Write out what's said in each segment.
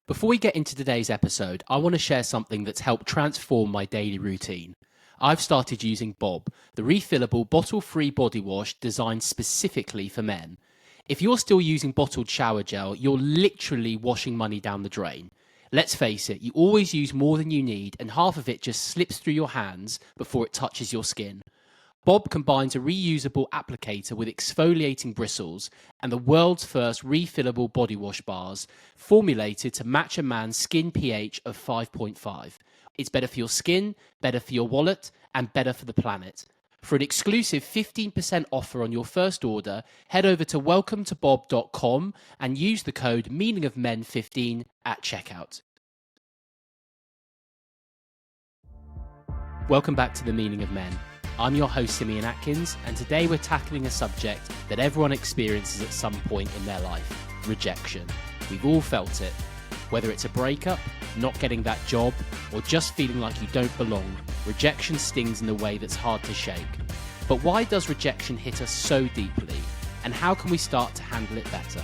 Before we get into today's episode, I want to share something that's helped transform my daily routine. I've started using Bob, the refillable bottle-free body wash designed specifically for men. If you're still using bottled shower gel, you're literally washing money down the drain. Let's face it, you always use more than you need, and half of it just slips through your hands before it touches your skin. Bob combines a reusable applicator with exfoliating bristles and the world's first refillable body wash bars, formulated to match a man's skin pH of 5.5. It's better for your skin, better for your wallet, and better for the planet. For an exclusive 15% offer on your first order, head over to welcometobob.com and use the code meaningofmen15 at checkout. Welcome back to The Meaning of Men. I'm your host, Simeon Atkins, and today we're tackling a subject that everyone experiences at some point in their life: rejection. We've all felt it. Whether it's a breakup, not getting that job, or just feeling like you don't belong, rejection stings in a way that's hard to shake. But why does rejection hit us so deeply, and how can we start to handle it better?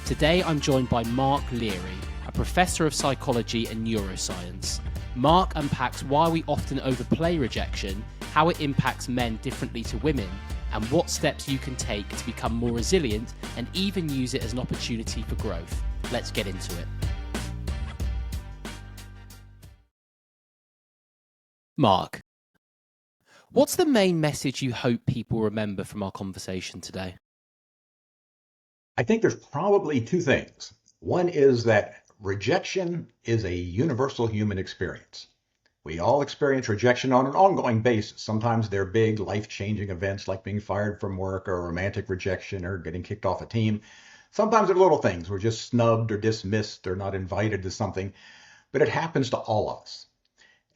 Today I'm joined by Mark Leary, a professor of psychology and neuroscience. Mark unpacks why we often overplay rejection, how it impacts men differently to women, and what steps you can take to become more resilient and even use it as an opportunity for growth. Let's get into it. Mark, what's the main message you hope people remember from our conversation today? I think there's probably two things. One is that rejection is a universal human experience. We all experience rejection on an ongoing basis. Sometimes they're big, life-changing events like being fired from work or romantic rejection or getting kicked off a team. Sometimes they're little things. We're just snubbed or dismissed or not invited to something, but it happens to all of us.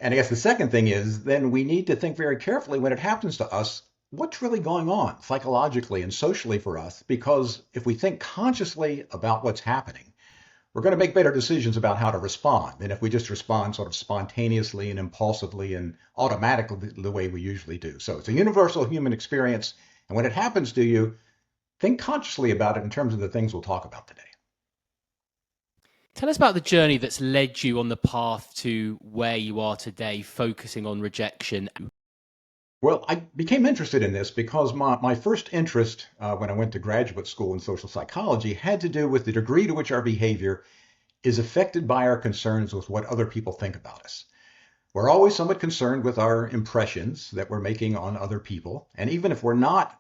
And I guess the second thing is then we need to think very carefully when it happens to us, what's really going on psychologically and socially for us? Because if we think consciously about what's happening, we're going to make better decisions about how to respond than if we just respond sort of spontaneously and impulsively and automatically the way we usually do. So it's a universal human experience. And when it happens to you, think consciously about it in terms of the things we'll talk about today. Tell us about the journey that's led you on the path to where you are today, focusing on rejection. Well, I became interested in this because my first interest when I went to graduate school in social psychology had to do with the degree to which our behavior is affected by our concerns with what other people think about us. We're always somewhat concerned with our impressions that we're making on other people. And even if we're not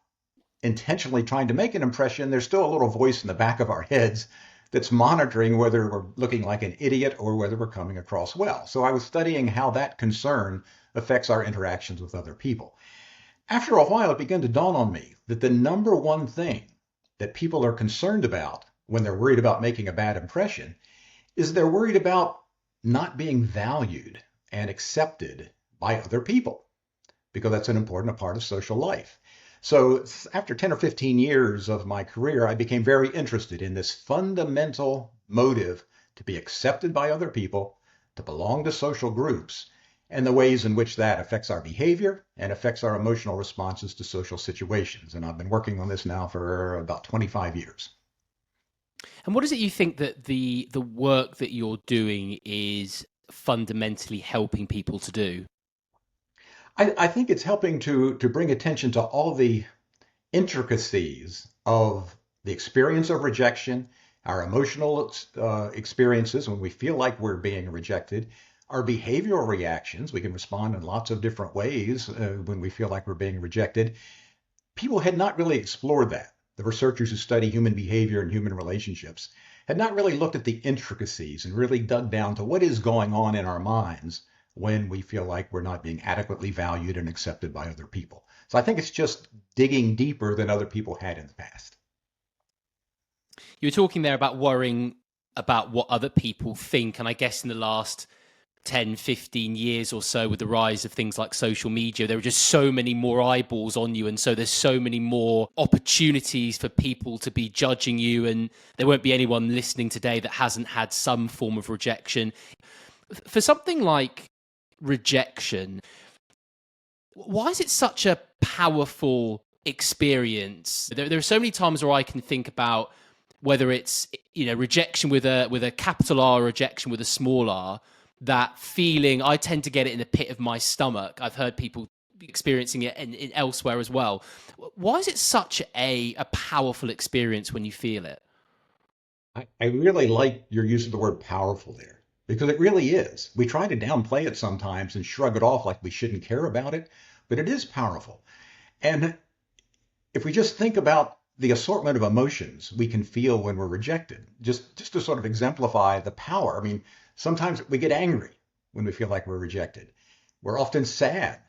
intentionally trying to make an impression, there's still a little voice in the back of our heads that's monitoring whether we're looking like an idiot or whether we're coming across well. So I was studying how that concern affects our interactions with other people. After a while, it began to dawn on me that the number one thing that people are concerned about when they're worried about making a bad impression is they're worried about not being valued and accepted by other people, because that's an important part of social life. So after 10 or 15 years of my career, I became very interested in this fundamental motive to be accepted by other people, to belong to social groups, and the ways in which that affects our behavior and affects our emotional responses to social situations. And I've been working on this now for about 25 years. And what is it you think that the work that you're doing is fundamentally helping people to do? I think it's helping to bring attention to all the intricacies of the experience of rejection, our emotional experiences when we feel like we're being rejected, our behavioral reactions. We can respond in lots of different ways when we feel like we're being rejected. People had not really explored that. The researchers who study human behavior and human relationships had not really looked at the intricacies and really dug down to what is going on in our minds when we feel like we're not being adequately valued and accepted by other people. So I think it's just digging deeper than other people had in the past. You were talking there about worrying about what other people think, and I guess in the last 10, 15 years or so, with the rise of things like social media, there are just so many more eyeballs on you. And so there's so many more opportunities for people to be judging you. And there won't be anyone listening today that hasn't had some form of rejection. For something like rejection, why is it such a powerful experience? There are so many times where I can think about whether it's, rejection with a capital R or rejection with a small r, that feeling, I tend to get it in the pit of my stomach. I've heard people experiencing it in elsewhere as well. Why is it such a powerful experience when you feel it? I really like your use of the word powerful there because it really is. We try to downplay it sometimes and shrug it off like we shouldn't care about it, but it is powerful. And if we just think about the assortment of emotions we can feel when we're rejected, just to sort of exemplify the power. I mean, sometimes we get angry when we feel like we're rejected. We're often sad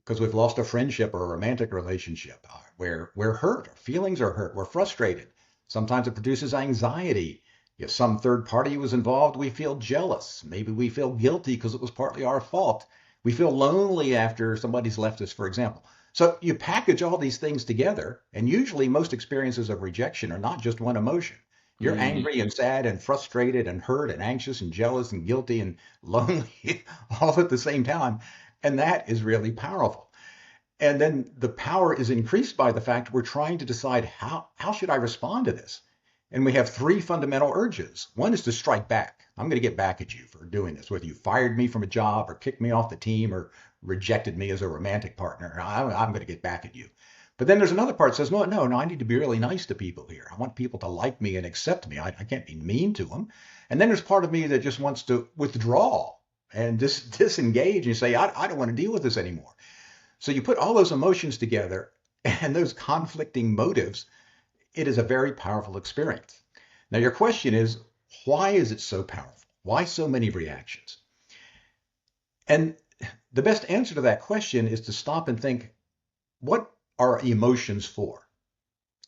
because we've lost a friendship or a romantic relationship. We're hurt, our feelings are hurt, we're frustrated. Sometimes it produces anxiety. If some third party was involved, we feel jealous. Maybe we feel guilty because it was partly our fault. We feel lonely after somebody's left us, for example. So you package all these things together, and usually most experiences of rejection are not just one emotion. You're Mm. angry and sad and frustrated and hurt and anxious and jealous and guilty and lonely all at the same time. And that is really powerful. And then the power is increased by the fact we're trying to decide how should I respond to this? And we have three fundamental urges. One is to strike back. I'm going to get back at you for doing this, whether you fired me from a job or kicked me off the team or rejected me as a romantic partner. I'm going to get back at you. But then there's another part that says, no, I need to be really nice to people here. I want people to like me and accept me. I can't be mean to them. And then there's part of me that just wants to withdraw and just disengage and say, I don't want to deal with this anymore. So you put all those emotions together and those conflicting motives, it is a very powerful experience. Now, your question is, why is it so powerful? Why so many reactions? And the best answer to that question is to stop and think, what are emotions for?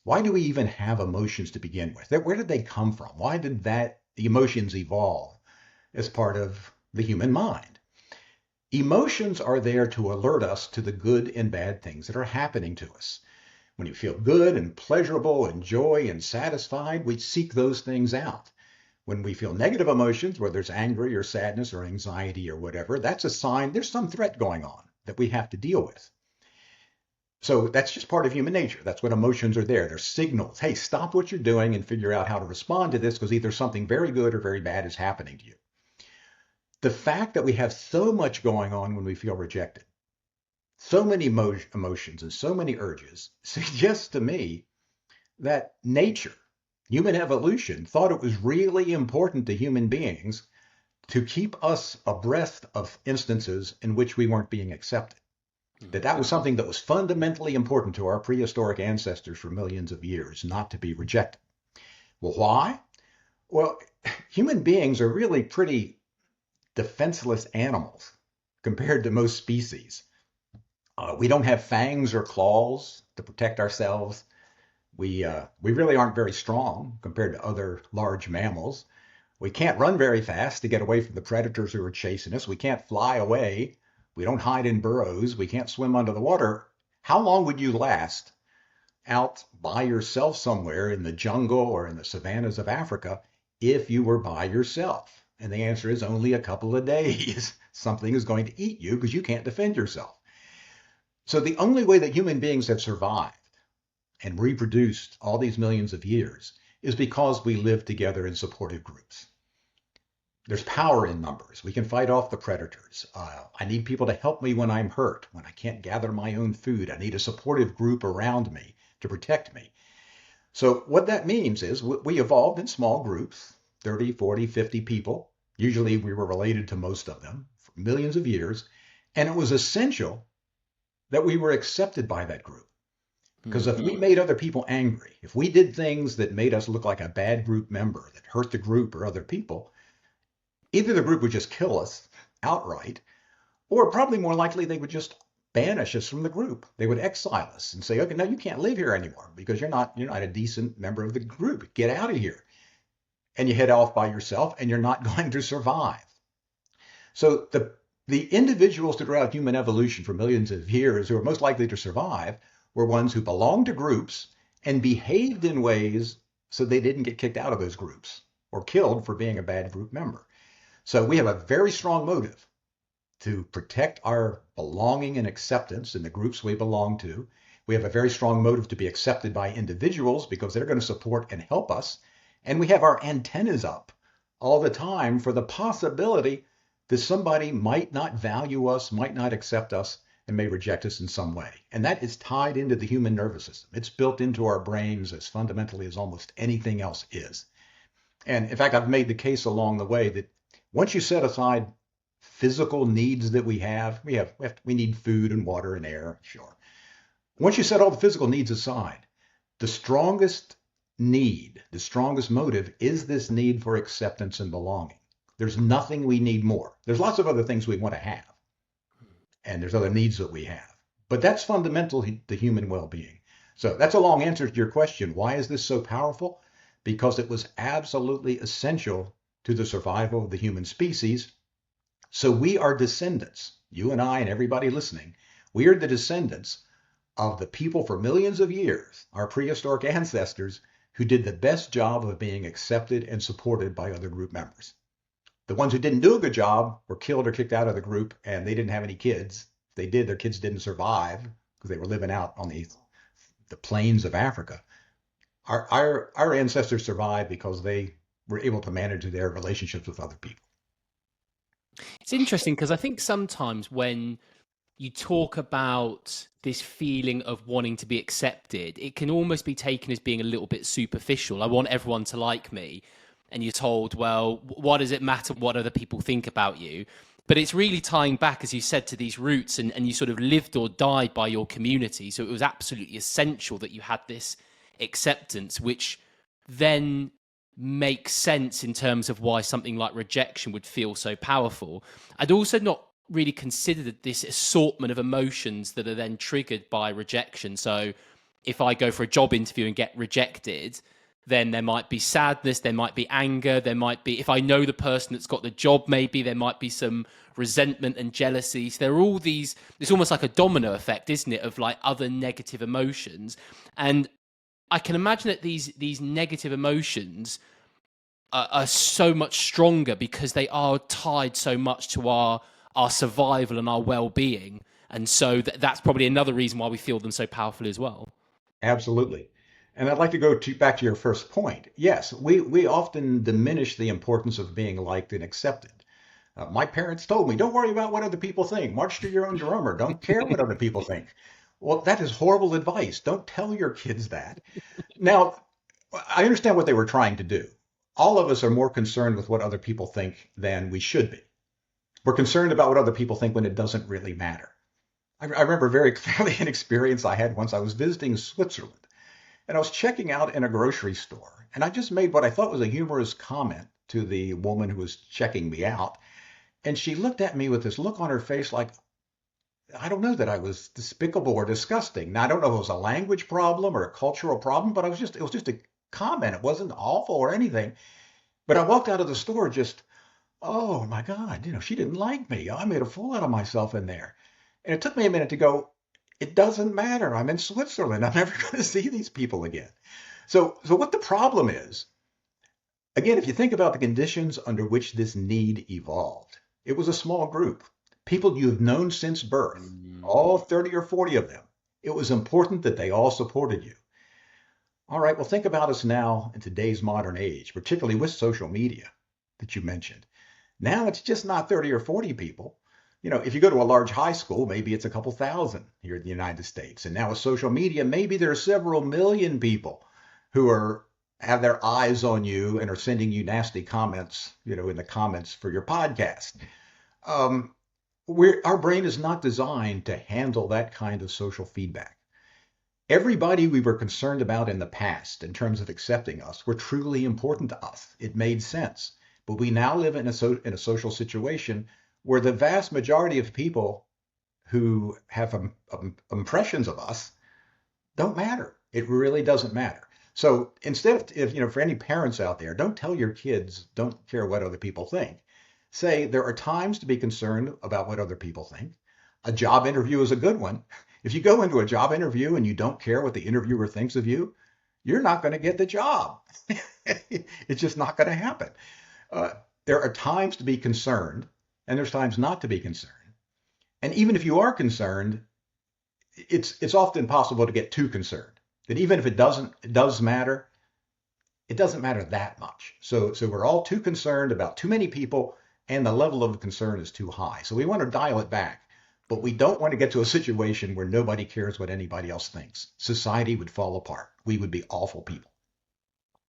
Why do we even have emotions to begin with? Where did they come from? Why did the emotions evolve as part of the human mind? Emotions are there to alert us to the good and bad things that are happening to us. When you feel good and pleasurable and joy and satisfied, we seek those things out. When we feel negative emotions, whether it's angry or sadness or anxiety or whatever, that's a sign there's some threat going on that we have to deal with. So that's just part of human nature. That's what emotions are there. They're signals. Hey, stop what you're doing and figure out how to respond to this because either something very good or very bad is happening to you. The fact that we have so much going on when we feel rejected, so many emotions and so many urges, suggests to me that nature, human evolution, thought it was really important to human beings to keep us abreast of instances in which we weren't being accepted. That was something that was fundamentally important to our prehistoric ancestors for millions of years, not to be rejected. Well, why? Well, human beings are really pretty defenseless animals compared to most species. We don't have fangs or claws to protect ourselves. We really aren't very strong compared to other large mammals. We can't run very fast to get away from the predators who are chasing us. We can't fly away. We don't hide in burrows. We can't swim under the water. How long would you last out by yourself somewhere in the jungle or in the savannas of Africa if you were by yourself? And the answer is only a couple of days. Something is going to eat you because you can't defend yourself. So the only way that human beings have survived and reproduced all these millions of years is because we live together in supportive groups. There's power in numbers. We can fight off the predators. I need people to help me when I'm hurt, when I can't gather my own food. I need a supportive group around me to protect me. So what that means is we evolved in small groups, 30, 40, 50 people. Usually we were related to most of them for millions of years. And it was essential that we were accepted by that group. Because if we made other people angry, if we did things that made us look like a bad group member, that hurt the group or other people, either the group would just kill us outright, or probably more likely they would just banish us from the group. They would exile us and say, okay, no, you can't live here anymore because you're not a decent member of the group. Get out of here. And you head off by yourself and you're not going to survive. So the individuals throughout human evolution for millions of years who are most likely to survive were ones who belonged to groups and behaved in ways so they didn't get kicked out of those groups or killed for being a bad group member. So we have a very strong motive to protect our belonging and acceptance in the groups we belong to. We have a very strong motive to be accepted by individuals because they're going to support and help us. And we have our antennas up all the time for the possibility that somebody might not value us, might not accept us, and may reject us in some way. And that is tied into the human nervous system. It's built into our brains as fundamentally as almost anything else is. And in fact, I've made the case along the way that once you set aside physical needs that we need food and water and air, sure. Once you set all the physical needs aside, the strongest need, the strongest motive is this need for acceptance and belonging. There's nothing we need more. There's lots of other things we want to have, and there's other needs that we have. But that's fundamental to human well-being. So that's a long answer to your question. Why is this so powerful? Because it was absolutely essential to the survival of the human species. So we are descendants, you and I and everybody listening, we are the descendants of the people for millions of years, our prehistoric ancestors, who did the best job of being accepted and supported by other group members. The ones who didn't do a good job were killed or kicked out of the group, and they didn't have any kids. If they did, their kids didn't survive because they were living out on the plains of Africa. Our ancestors survived because they were able to manage their relationships with other people. It's interesting because I think sometimes when you talk about this feeling of wanting to be accepted, it can almost be taken as being a little bit superficial. I want everyone to like me. And you're told, well, what does it matter what other people think about you? But it's really tying back, as you said, to these roots, and you sort of lived or died by your community. So it was absolutely essential that you had this acceptance, which then makes sense in terms of why something like rejection would feel so powerful. I'd also not really considered this assortment of emotions that are then triggered by rejection. So if I go for a job interview and get rejected, then there might be sadness, there might be anger, there might be, if I know the person that's got the job, maybe there might be some resentment and jealousy. So there are all these, it's almost like a domino effect, isn't it, of like other negative emotions. And I can imagine that these negative emotions are so much stronger because they are tied so much to our survival and our well-being. And so that's probably another reason why we feel them so powerfully as well. Absolutely. And I'd like to go back to your first point. Yes, we often diminish the importance of being liked and accepted. My parents told me, don't worry about what other people think. March to your own drummer. Don't care what other people think. Well, that is horrible advice. Don't tell your kids that. Now, I understand what they were trying to do. All of us are more concerned with what other people think than we should be. We're concerned about what other people think when it doesn't really matter. I remember very clearly an experience I had once. I was visiting Switzerland. And I was checking out in a grocery store, and I just made what I thought was a humorous comment to the woman who was checking me out. And she looked at me with this look on her face like, I don't know, that I was despicable or disgusting. Now, I don't know if it was a language problem or a cultural problem, but it was just a comment. It wasn't awful or anything. But I walked out of the store just, oh my God, she didn't like me. I made a fool out of myself in there. And it took me a minute to go, it doesn't matter. I'm in Switzerland. I'm never going to see these people again. So what the problem is, again, if you think about the conditions under which this need evolved, it was a small group, people you've known since birth, all 30 or 40 of them. It was important that they all supported you. All right, well, think about us now in today's modern age, particularly with social media that you mentioned. Now it's just not 30 or 40 people. If you go to a large high school, maybe it's a couple thousand here in the United States. And now with social media, maybe there are several million people who have their eyes on you and are sending you nasty comments, in the comments for your podcast. Our brain is not designed to handle that kind of social feedback. Everybody we were concerned about in the past in terms of accepting us were truly important to us. It made sense. But we now live in a social situation where the vast majority of people who have impressions of us don't matter. It really doesn't matter. So instead of, for any parents out there, don't tell your kids, don't care what other people think. Say there are times to be concerned about what other people think. A job interview is a good one. If you go into a job interview and you don't care what the interviewer thinks of you, you're not going to get the job. It's just not going to happen. There are times to be concerned, and there's times not to be concerned. And even if you are concerned, it's often possible to get too concerned. That even if it does matter, it doesn't matter that much. So we're all too concerned about too many people, and the level of concern is too high. So we want to dial it back, but we don't want to get to a situation where nobody cares what anybody else thinks. Society would fall apart. We would be awful people.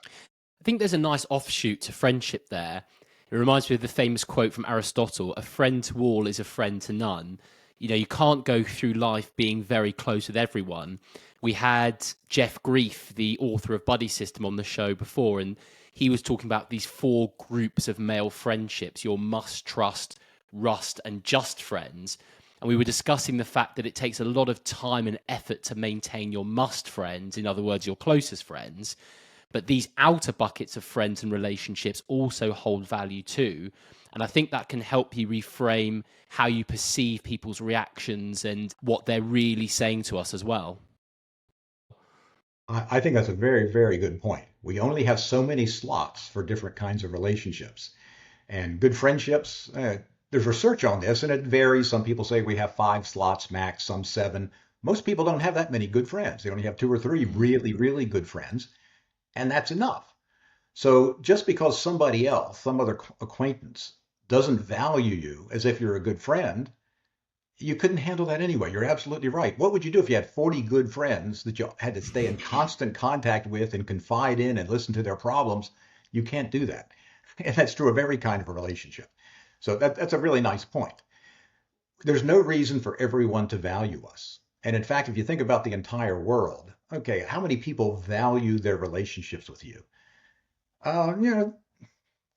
I think there's a nice offshoot to friendship there. It reminds me of the famous quote from Aristotle: a friend to all is a friend to none. You know, you can't go through life being very close with everyone. We had Jeff Grief, the author of Buddy System, on the show before, and he was talking about these 4 groups of male friendships: your must, trust, rust, and just friends. And we were discussing the fact that it takes a lot of time and effort to maintain your must friends, in other words, your closest friends. But these outer buckets of friends and relationships also hold value too. And I think that can help you reframe how you perceive people's reactions and what they're really saying to us as well. I think that's a very, very good point. We only have so many slots for different kinds of relationships. And good friendships, there's research on this, and it varies. Some people say we have 5 slots max, some 7. Most people don't have that many good friends. They only have 2 or 3 really, really good friends, and that's enough. So just because somebody else, some other acquaintance, doesn't value you as if you're a good friend, you couldn't handle that anyway. You're absolutely right. What would you do if you had 40 good friends that you had to stay in constant contact with and confide in and listen to their problems? You can't do that. And that's true of every kind of a relationship. So that's a really nice point. There's no reason for everyone to value us. And in fact, if you think about the entire world, okay, how many people value their relationships with you? A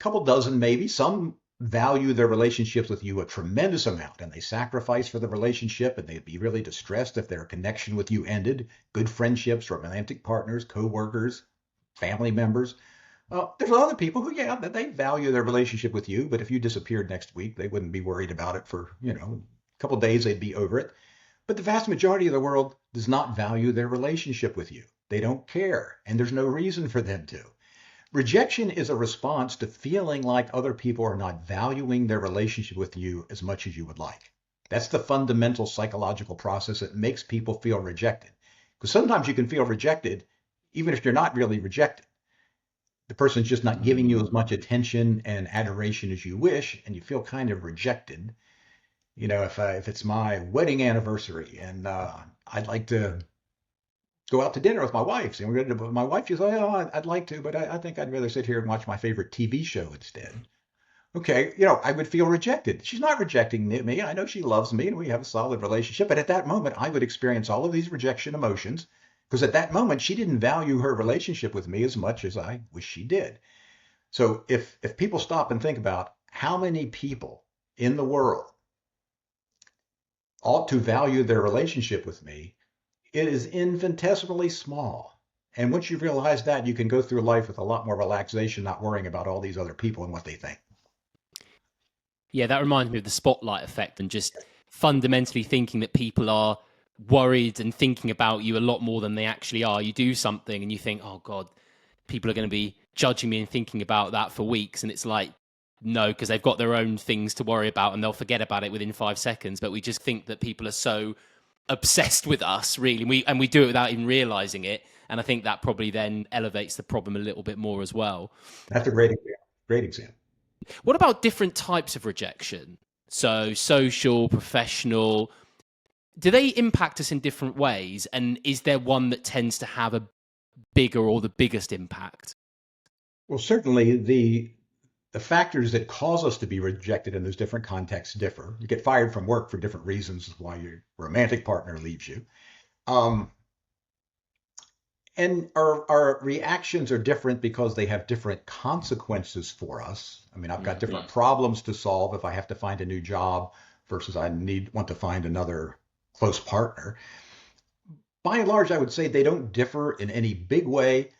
couple dozen maybe. Some value their relationships with you a tremendous amount, and they sacrifice for the relationship, and they'd be really distressed if their connection with you ended. Good friendships, romantic partners, co-workers, family members. There's other people who, yeah, they value their relationship with you, but if you disappeared next week, they wouldn't be worried about it for, a couple days, they'd be over it. But the vast majority of the world does not value their relationship with you. They don't care, and there's no reason for them to. Rejection is a response to feeling like other people are not valuing their relationship with you as much as you would like. That's the fundamental psychological process that makes people feel rejected. Because sometimes you can feel rejected even if you're not really rejected. The person's just not giving you as much attention and adoration as you wish, and you feel kind of rejected. If it's my wedding anniversary and I'd like to go out to dinner with my wife. And my wife, she's like, oh, I'd like to, but I think I'd rather sit here and watch my favorite TV show instead. Okay, I would feel rejected. She's not rejecting me. I know she loves me and we have a solid relationship. But at that moment, I would experience all of these rejection emotions because at that moment, she didn't value her relationship with me as much as I wish she did. So if people stop and think about how many people in the world ought to value their relationship with me, it is infinitesimally small. And once you realize that, you can go through life with a lot more relaxation, not worrying about all these other people and what they think. Yeah, that reminds me of the spotlight effect and just fundamentally thinking that people are worried and thinking about you a lot more than they actually are. You do something and you think, oh God, people are going to be judging me and thinking about that for weeks. And it's like, no, because they've got their own things to worry about and they'll forget about it within 5 seconds. But we just think that people are so obsessed with us, really. And we do it without even realizing it. And I think that probably then elevates the problem a little bit more as well. That's a great example. Great example. What about different types of rejection? So social, professional, do they impact us in different ways? And is there one that tends to have a bigger or the biggest impact? Well, certainly the factors that cause us to be rejected in those different contexts differ. You get fired from work for different reasons why your romantic partner leaves you. And our reactions are different because they have different consequences for us. I mean, I've got different problems to solve if I have to find a new job versus I want to find another close partner. By and large, I would say they don't differ in any big way.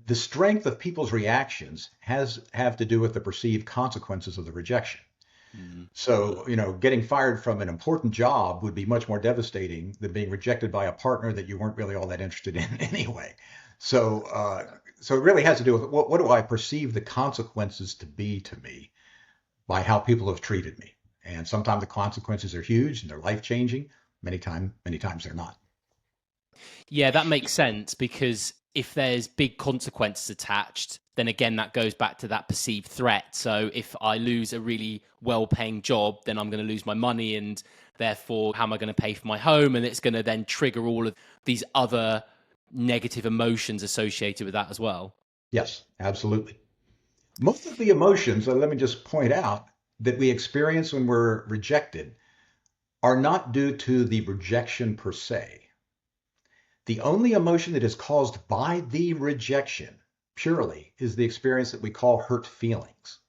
The strength of people's reactions have to do with the perceived consequences of the rejection. So, getting fired from an important job would be much more devastating than being rejected by a partner that you weren't really all that interested in anyway. So it really has to do with what do I perceive the consequences to be to me by how people have treated me. And sometimes the consequences are huge and they're life-changing. Many times they're not. Yeah, that makes sense, because if there's big consequences attached, then again, that goes back to that perceived threat. So if I lose a really well-paying job, then I'm going to lose my money, and therefore, how am I going to pay for my home? And it's going to then trigger all of these other negative emotions associated with that as well. Yes, absolutely. Most of the emotions, let me just point out, that we experience when we're rejected are not due to the rejection per se. The only emotion that is caused by the rejection purely is the experience that we call hurt feelings,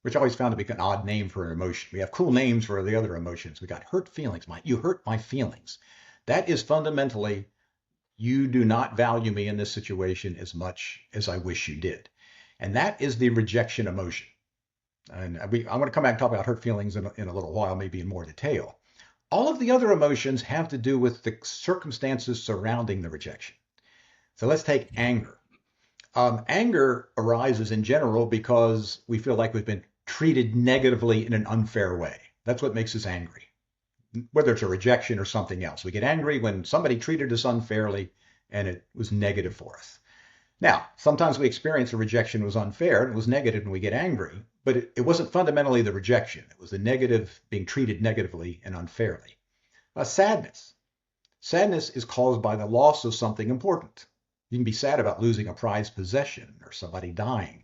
which I always found to be an odd name for an emotion. We have cool names for the other emotions. We got hurt feelings. You hurt my feelings. That is fundamentally, you do not value me in this situation as much as I wish you did. And that is the rejection emotion. And I'm going to come back and talk about hurt feelings in a little while, maybe in more detail. All of the other emotions have to do with the circumstances surrounding the rejection. So let's take anger. Anger arises in general because we feel like we've been treated negatively in an unfair way. That's what makes us angry, whether it's a rejection or something else. We get angry when somebody treated us unfairly and it was negative for us. Now, sometimes we experience a rejection was unfair and it was negative and we get angry, but it wasn't fundamentally the rejection. It was the negative being treated negatively and unfairly. Sadness. Sadness is caused by the loss of something important. You can be sad about losing a prized possession or somebody dying.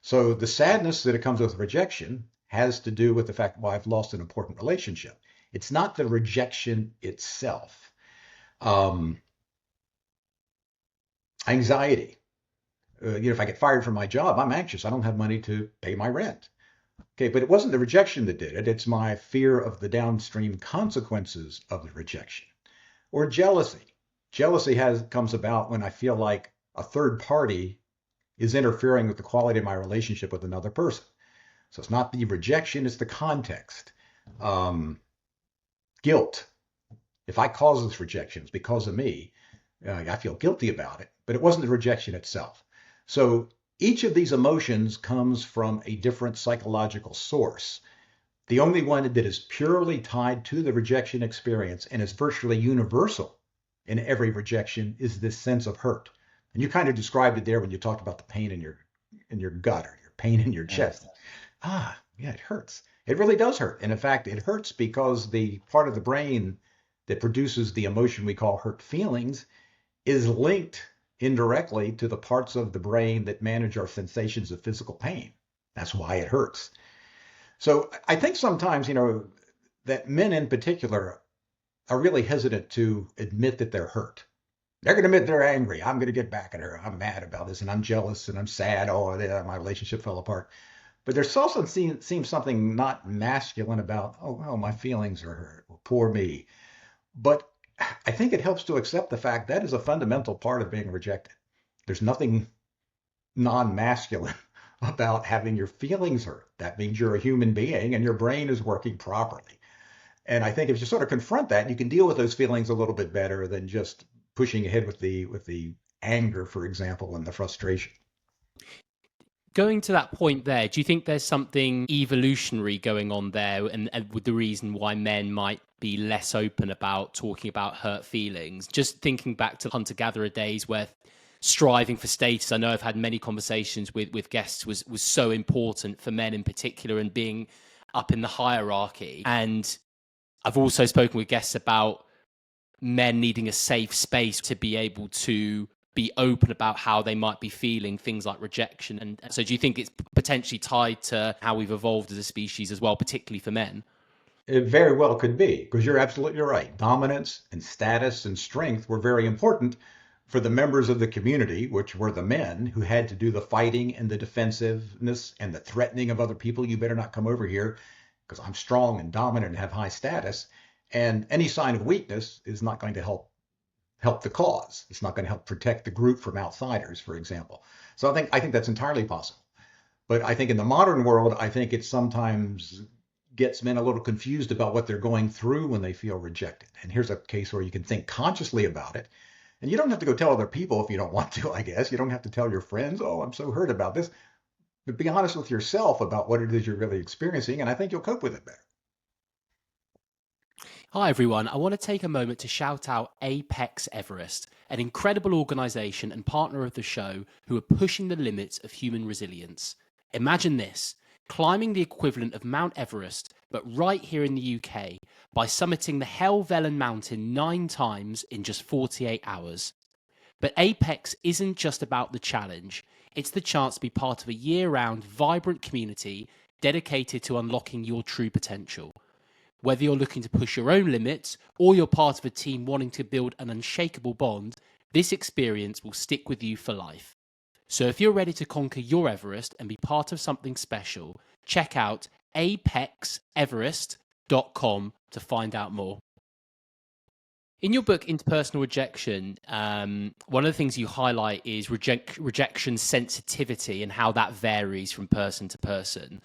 So the sadness that it comes with rejection has to do with the fact, well, I've lost an important relationship. It's not the rejection itself. Anxiety. If I get fired from my job, I'm anxious. I don't have money to pay my rent. Okay, but it wasn't the rejection that did it. It's my fear of the downstream consequences of the rejection. Or jealousy. Jealousy comes about when I feel like a third party is interfering with the quality of my relationship with another person. So it's not the rejection, it's the context. Guilt. If I cause this rejection, it's because of me. I feel guilty about it, but it wasn't the rejection itself. So each of these emotions comes from a different psychological source. The only one that is purely tied to the rejection experience and is virtually universal in every rejection is this sense of hurt. And you kind of described it there when you talked about the pain in your gut or your pain in your chest. Yeah, it hurts. It really does hurt. And in fact, it hurts because the part of the brain that produces the emotion we call hurt feelings is linked indirectly to the parts of the brain that manage our sensations of physical pain. That's why it hurts. So I think sometimes, that men in particular are really hesitant to admit that they're hurt. They're going to admit they're angry. I'm going to get back at her. I'm mad about this and I'm jealous and I'm sad. Oh, my relationship fell apart. But there's also seems something not masculine about, oh, my feelings are hurt. Well, poor me. But I think it helps to accept the fact that is a fundamental part of being rejected. There's nothing non-masculine about having your feelings hurt. That means you're a human being and your brain is working properly. And I think if you sort of confront that, you can deal with those feelings a little bit better than just pushing ahead with the anger, for example, and the frustration. Going to that point there, do you think there's something evolutionary going on there, and with the reason why men might be less open about talking about hurt feelings? Just thinking back to hunter-gatherer days where striving for status, I know I've had many conversations with guests, was so important for men in particular, and being up in the hierarchy. And I've also spoken with guests about men needing a safe space to be able to be open about how they might be feeling things like rejection. And so do you think it's potentially tied to how we've evolved as a species as well, particularly for men? It very well could be, because you're absolutely right. Dominance and status and strength were very important for the members of the community, which were the men who had to do the fighting and the defensiveness and the threatening of other people. You better not come over here because I'm strong and dominant and have high status. And any sign of weakness is not going to help the cause. It's not going to help protect the group from outsiders, for example. So I think that's entirely possible. But I think in the modern world, I think it sometimes gets men a little confused about what they're going through when they feel rejected. And here's a case where you can think consciously about it. And you don't have to go tell other people if you don't want to, I guess. You don't have to tell your friends, oh, I'm so hurt about this. But be honest with yourself about what it is you're really experiencing, and I think you'll cope with it better. Hi everyone, I want to take a moment to shout out Apex Everest, an incredible organisation and partner of the show who are pushing the limits of human resilience. Imagine this, climbing the equivalent of Mount Everest, but right here in the UK, by summiting the Helvellyn mountain 9 times in just 48 hours. But Apex isn't just about the challenge, it's the chance to be part of a year-round, vibrant community dedicated to unlocking your true potential. Whether you're looking to push your own limits or you're part of a team wanting to build an unshakable bond, this experience will stick with you for life. So if you're ready to conquer your Everest and be part of something special, check out apexeverest.com to find out more. In your book, Interpersonal Rejection, one of the things you highlight is rejection sensitivity and how that varies from person to person.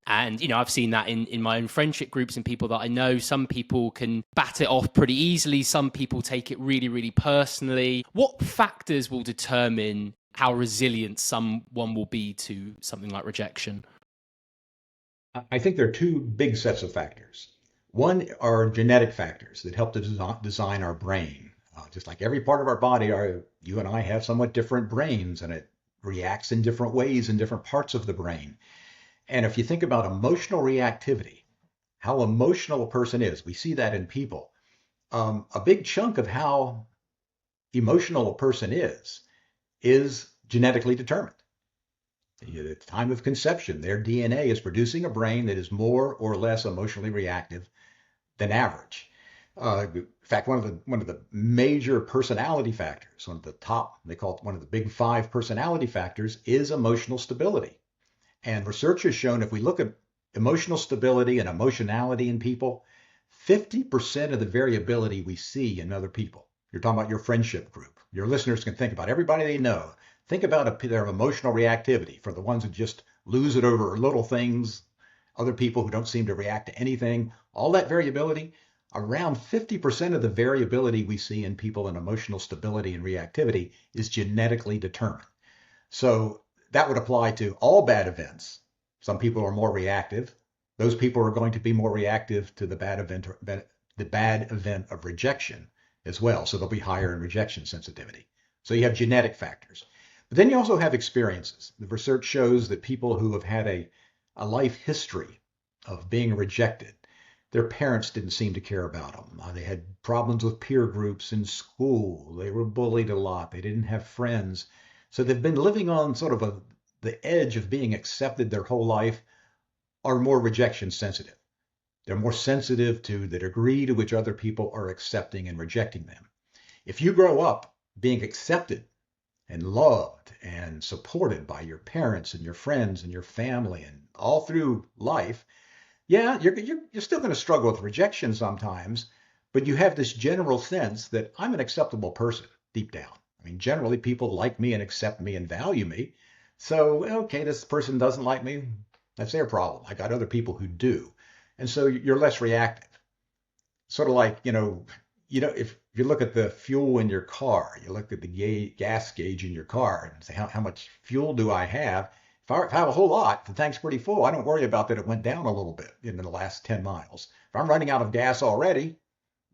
And, I've seen that in my own friendship groups and people that I know. Some people can bat it off pretty easily. Some people take it really, really personally. What factors will determine how resilient someone will be to something like rejection? I think there are two big sets of factors. One are genetic factors that help to design our brain. Just like every part of our body, you and I have somewhat different brains, and it reacts in different ways in different parts of the brain. And if you think about emotional reactivity, how emotional a person is, we see that in people. A big chunk of how emotional a person is genetically determined. At the time of conception, their DNA is producing a brain that is more or less emotionally reactive than average. In fact, one of the major personality factors, one of the top, they call it one of the big 5 personality factors, is emotional stability. And research has shown if we look at emotional stability and emotionality in people, 50% of the variability we see in other people. You're talking about your friendship group. Your listeners can think about everybody they know. Think about their emotional reactivity for the ones who just lose it over little things, other people who don't seem to react to anything. All that variability, around 50% of the variability we see in people in emotional stability and reactivity is genetically determined. So that would apply to all bad events. Some people are more reactive. Those people are going to be more reactive to the bad event of rejection as well. So they'll be higher in rejection sensitivity. So you have genetic factors. But then you also have experiences. The research shows that people who have had a life history of being rejected, their parents didn't seem to care about them. They had problems with peer groups in school. They were bullied a lot. They didn't have friends. So they've been living on sort of the edge of being accepted their whole life, are more rejection sensitive. They're more sensitive to the degree to which other people are accepting and rejecting them. If you grow up being accepted and loved and supported by your parents and your friends and your family and all through life, yeah, you're still going to struggle with rejection sometimes, but you have this general sense that I'm an acceptable person deep down. I mean, generally people like me and accept me and value me. So, okay, this person doesn't like me. That's their problem. I got other people who do. And so you're less reactive. Sort of like, if you look at the fuel in your car, you look at the gas gauge in your car and say, how much fuel do I have? If I have a whole lot, the tank's pretty full. I don't worry about that it went down a little bit in the last 10 miles. If I'm running out of gas already,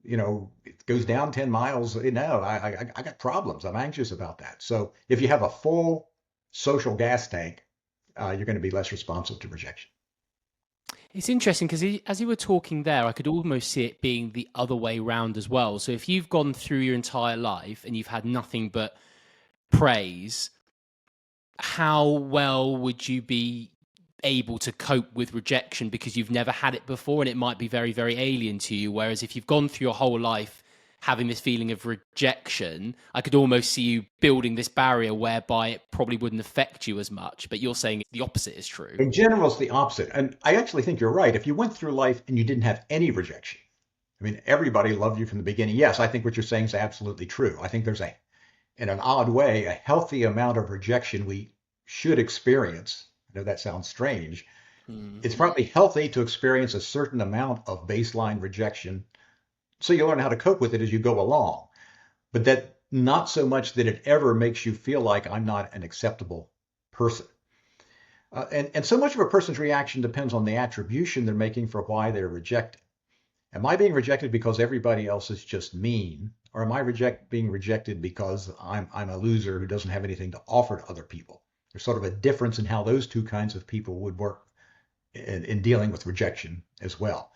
it goes down 10 miles. I got problems. I'm anxious about that. So if you have a full social gas tank, you're going to be less responsive to rejection. It's interesting because as you were talking there, I could almost see it being the other way round as well. So if you've gone through your entire life and you've had nothing but praise, how well would you be able to cope with rejection because you've never had it before and it might be very, very alien to you? Whereas if you've gone through your whole life having this feeling of rejection, I could almost see you building this barrier whereby it probably wouldn't affect you as much. But you're saying the opposite is true. In general, it's the opposite. And I actually think you're right. If you went through life and you didn't have any rejection, I mean, everybody loved you from the beginning. Yes, I think what you're saying is absolutely true. I think there's in an odd way, a healthy amount of rejection we should experience. I know that sounds strange. It's probably healthy to experience a certain amount of baseline rejection so you learn how to cope with it as you go along. But that not so much that it ever makes you feel like I'm not an acceptable person. And so much of a person's reaction depends on the attribution they're making for why they're rejected. Am I being rejected because everybody else is just mean? Or am I being rejected because I'm a loser who doesn't have anything to offer to other people? There's sort of a difference in how those two kinds of people would work in dealing with rejection as well.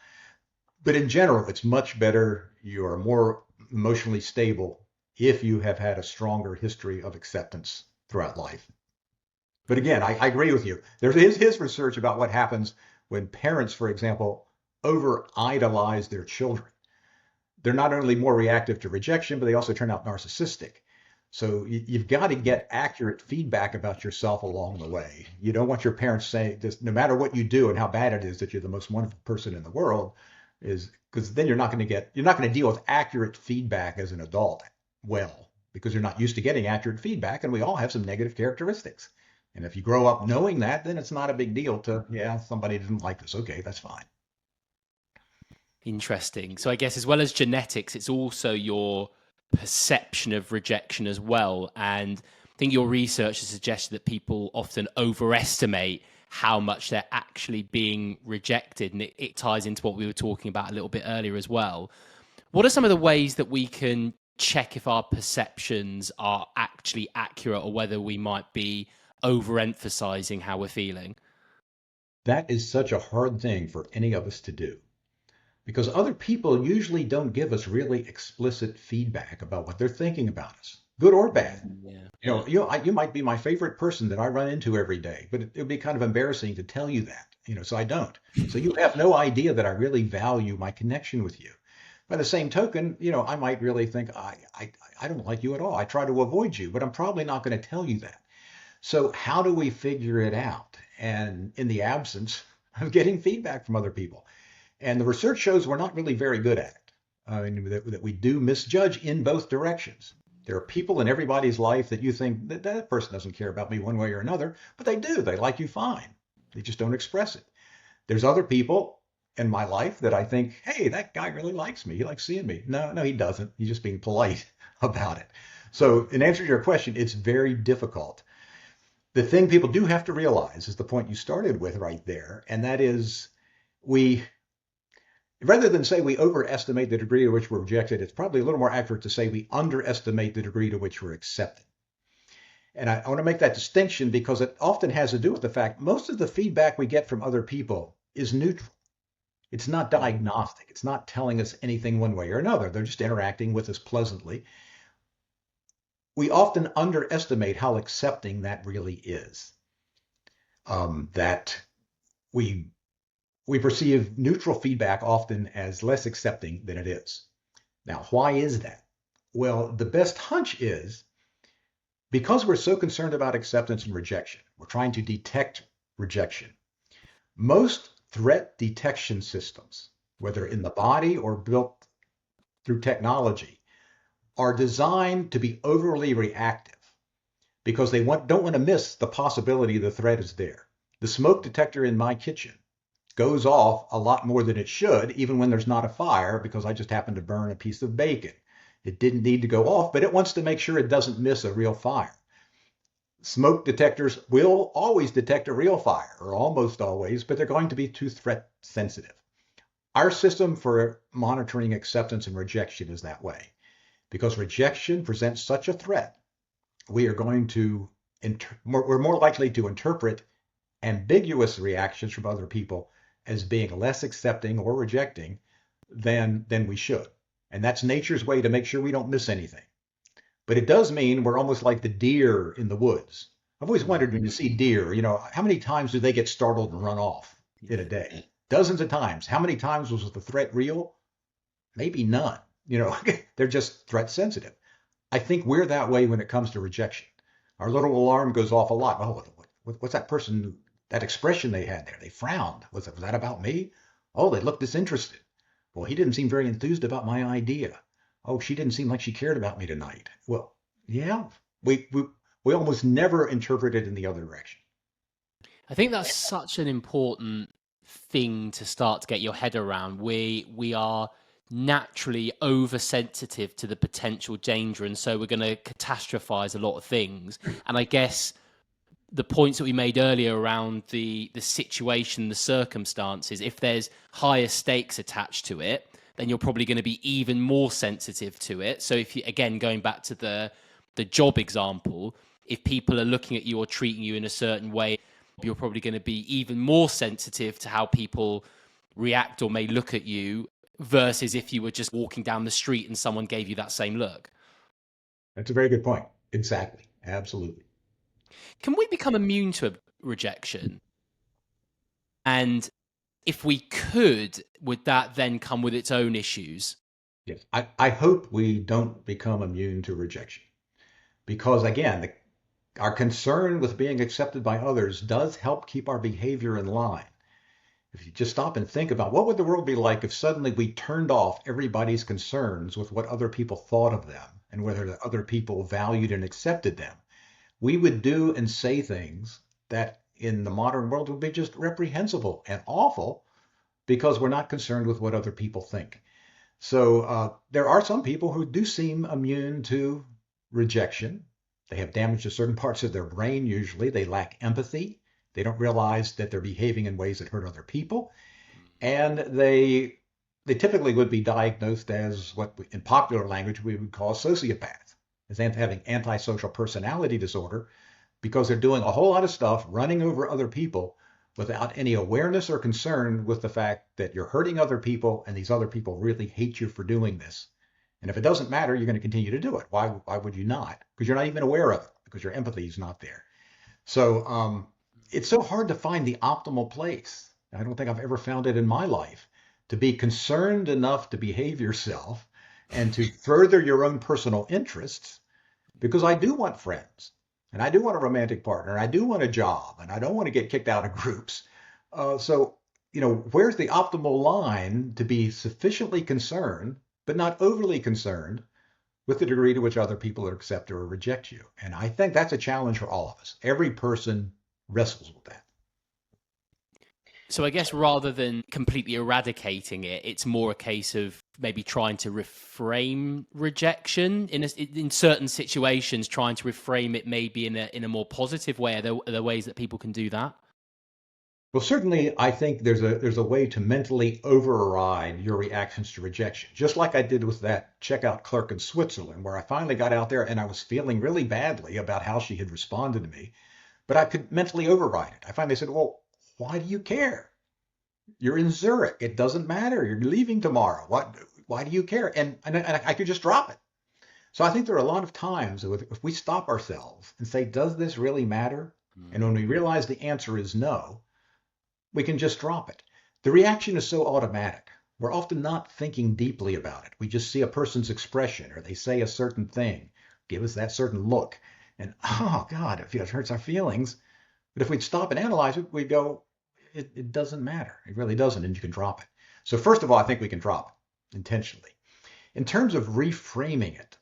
But in general, it's much better. You are more emotionally stable if you have had a stronger history of acceptance throughout life. But again, I agree with you. There is his research about what happens when parents, for example, over idolize their children. They're not only more reactive to rejection, but they also turn out narcissistic. So you've got to get accurate feedback about yourself along the way. You don't want your parents saying this, no matter what you do and how bad it is that you're the most wonderful person in the world, is because then you're not going to deal with accurate feedback as an adult well, because you're not used to getting accurate feedback, and we all have some negative characteristics. And if you grow up knowing that, then it's not a big deal to, yeah, somebody didn't like this. Okay, that's fine. Interesting. So I guess as well as genetics, it's also your perception of rejection as well. And I think your research has suggested that people often overestimate how much they're actually being rejected. And it ties into what we were talking about a little bit earlier as well. What are some of the ways that we can check if our perceptions are actually accurate or whether we might be overemphasizing how we're feeling? That is such a hard thing for any of us to do because other people usually don't give us really explicit feedback about what they're thinking about us, good or bad. Yeah. You might be my favorite person that I run into every day, but it would be kind of embarrassing to tell you that, so I don't. So you have no idea that I really value my connection with you. By the same token, I might really think I don't like you at all. I try to avoid you, but I'm probably not going to tell you that. So how do we figure it out? And in the absence of getting feedback from other people. And the research shows we're not really very good at it. I mean, that we do misjudge in both directions. There are people in everybody's life that you think that person doesn't care about me one way or another, but they do. They like you fine. They just don't express it. There's other people in my life that I think, hey, that guy really likes me. He likes seeing me. No, he doesn't. He's just being polite about it. So in answer to your question, it's very difficult. The thing people do have to realize is the point you started with right there, and that is we rather than say we overestimate the degree to which we're rejected, it's probably a little more accurate to say we underestimate the degree to which we're accepted. And I want to make that distinction because it often has to do with the fact most of the feedback we get from other people is neutral. It's not diagnostic. It's not telling us anything one way or another. They're just interacting with us pleasantly. We often underestimate how accepting that really is. That we perceive neutral feedback often as less accepting than it is. Now, why is that? Well, the best hunch is because we're so concerned about acceptance and rejection, we're trying to detect rejection. Most threat detection systems, whether in the body or built through technology, are designed to be overly reactive because they don't want to miss the possibility the threat is there. The smoke detector in my kitchen goes off a lot more than it should, even when there's not a fire, because I just happened to burn a piece of bacon. It didn't need to go off, but it wants to make sure it doesn't miss a real fire. Smoke detectors will always detect a real fire, or almost always, but they're going to be too threat sensitive. Our system for monitoring acceptance and rejection is that way. Because rejection presents such a threat, we're more likely to interpret ambiguous reactions from other people as being less accepting or rejecting than we should. And that's nature's way to make sure we don't miss anything. But it does mean we're almost like the deer in the woods. I've always wondered when you see deer, how many times do they get startled and run off in a day? Dozens of times. How many times was the threat real? Maybe none. They're just threat sensitive. I think we're that way when it comes to rejection. Our little alarm goes off a lot. Oh, what's that person, that expression they had there? They frowned. Was that about me? Oh, they looked disinterested. Well, he didn't seem very enthused about my idea. Oh, she didn't seem like she cared about me tonight. Well, yeah, we almost never interpret it in the other direction. I think that's such an important thing to start to get your head around. We are naturally oversensitive to the potential danger, and so we're going to catastrophize a lot of things. And I guess the points that we made earlier around the situation, the circumstances, if there's higher stakes attached to it, then you're probably going to be even more sensitive to it. So if you, again, going back to the job example, if people are looking at you or treating you in a certain way, you're probably going to be even more sensitive to how people react or may look at you versus if you were just walking down the street and someone gave you that same look. That's a very good point. Exactly. Absolutely. Can we become immune to rejection? And if we could, would that then come with its own issues? Yes. I hope we don't become immune to rejection because, again, our concern with being accepted by others does help keep our behavior in line. If you just stop and think about what would the world be like if suddenly we turned off everybody's concerns with what other people thought of them and whether the other people valued and accepted them, we would do and say things that in the modern world would be just reprehensible and awful because we're not concerned with what other people think. So there are some people who do seem immune to rejection. They have damage to certain parts of their brain, usually. They lack empathy. They don't realize that they're behaving in ways that hurt other people. And they typically would be diagnosed as what in popular language we would call a sociopath, as having antisocial personality disorder, because they're doing a whole lot of stuff, running over other people without any awareness or concern with the fact that you're hurting other people and these other people really hate you for doing this. And if it doesn't matter, you're going to continue to do it. Why would you not? Because you're not even aware of it, because your empathy is not there. So it's so hard to find the optimal place. I don't think I've ever found it in my life to be concerned enough to behave yourself and to further your own personal interests, because I do want friends. And I do want a romantic partner, and I do want a job, and I don't want to get kicked out of groups. Where's the optimal line to be sufficiently concerned, but not overly concerned with the degree to which other people accept or reject you? And I think that's a challenge for all of us. Every person wrestles with that. So I guess rather than completely eradicating it, it's more a case of maybe trying to reframe rejection in certain situations, trying to reframe it maybe in a more positive way. Are there ways that people can do that? Well, certainly, I think there's a way to mentally override your reactions to rejection, just like I did with that checkout clerk in Switzerland, where I finally got out there and I was feeling really badly about how she had responded to me, but I could mentally override it. I finally said, "Well, why do you care? You're in Zurich. It doesn't matter. You're leaving tomorrow. Why do you care?" And I could just drop it. So I think there are a lot of times if we stop ourselves and say, "Does this really matter?" And when we realize the answer is no, we can just drop it. The reaction is so automatic. We're often not thinking deeply about it. We just see a person's expression or they say a certain thing, give us that certain look, and oh God, it hurts our feelings. But if we'd stop and analyze it, we'd go, it doesn't matter. It really doesn't, and you can drop it. So first of all, I think we can drop it intentionally. In terms of reframing it,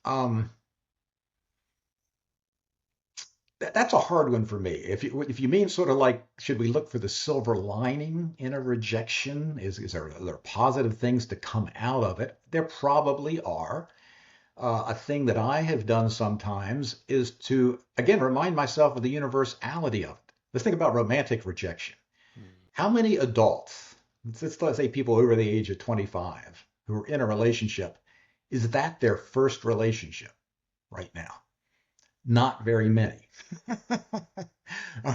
that's a hard one for me. If you mean sort of like, should we look for the silver lining in a rejection? Are there positive things to come out of it? There probably are. A thing that I have done sometimes is to, again, remind myself of the universality of it. Let's think about romantic rejection. How many adults, let's say people over the age of 25, who are in a relationship, is that their first relationship right now? Not very many.